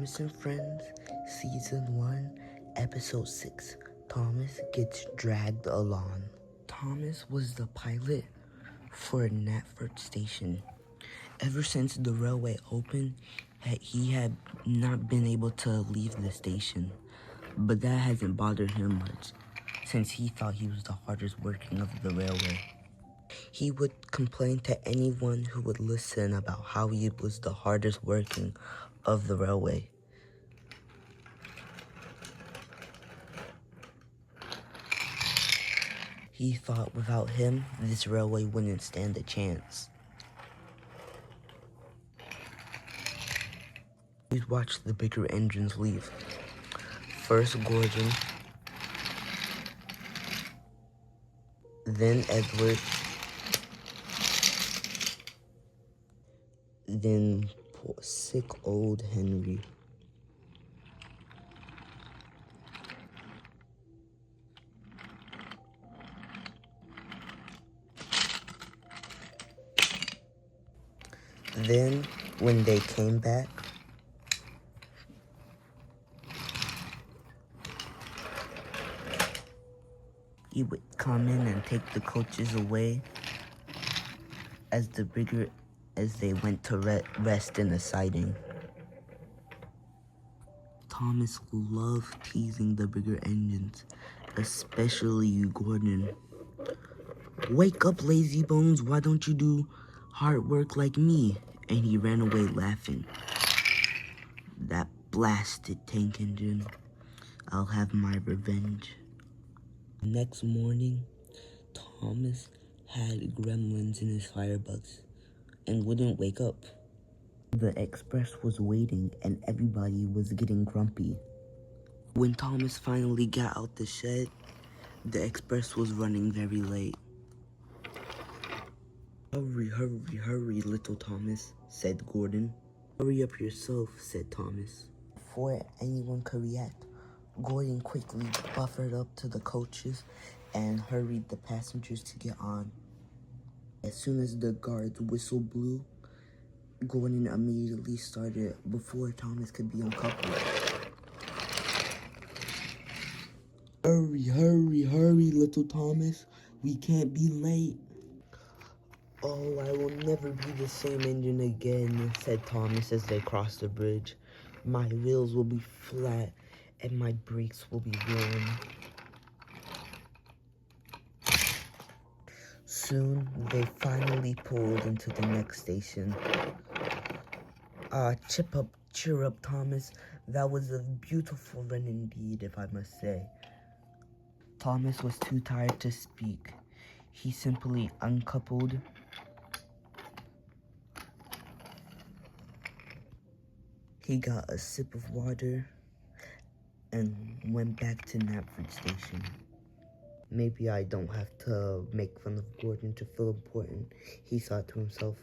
Thomas and Friends, Season 1, Episode 6. Thomas gets dragged along. Thomas was the pilot for Knapford Station. Ever since the railway opened, he had not been able to leave the station. But that hasn't bothered him much, since he thought he was the hardest working of the railway. He would complain to anyone who would listen about how he was the hardest working of the railway. He thought without him, this railway wouldn't stand a chance. We'd watch the bigger engines leave. First Gordon, then Edward, then poor sick old Henry. Then, when they came back, he would come in and take the coaches away as they went to rest in a siding. Thomas loved teasing the bigger engines, especially Gordon. "Wake up, lazy bones, why don't you do hard work like me?" And he ran away laughing. "That blasted tank engine. I'll have my revenge." Next morning, Thomas had gremlins in his firebox and wouldn't wake up. The express was waiting and everybody was getting grumpy. When Thomas finally got out the shed, the express was running very late. "Hurry, hurry, hurry, little Thomas," said Gordon. "Hurry up yourself," said Thomas. Before anyone could react, Gordon quickly buffered up to the coaches and hurried the passengers to get on. As soon as the guard's whistle blew, Gordon immediately started before Thomas could be uncoupled. "Hurry, hurry, hurry, little Thomas. We can't be late." "Oh, I will never be the same engine again," said Thomas as they crossed the bridge. "My wheels will be flat and my brakes will be worn." Soon, they finally pulled into the next station. Cheer up, Thomas. That was a beautiful run indeed, if I must say." Thomas was too tired to speak. He simply uncoupled He got a sip of water and went back to Knapford Station. "Maybe I don't have to make fun of Gordon to feel important," he thought to himself.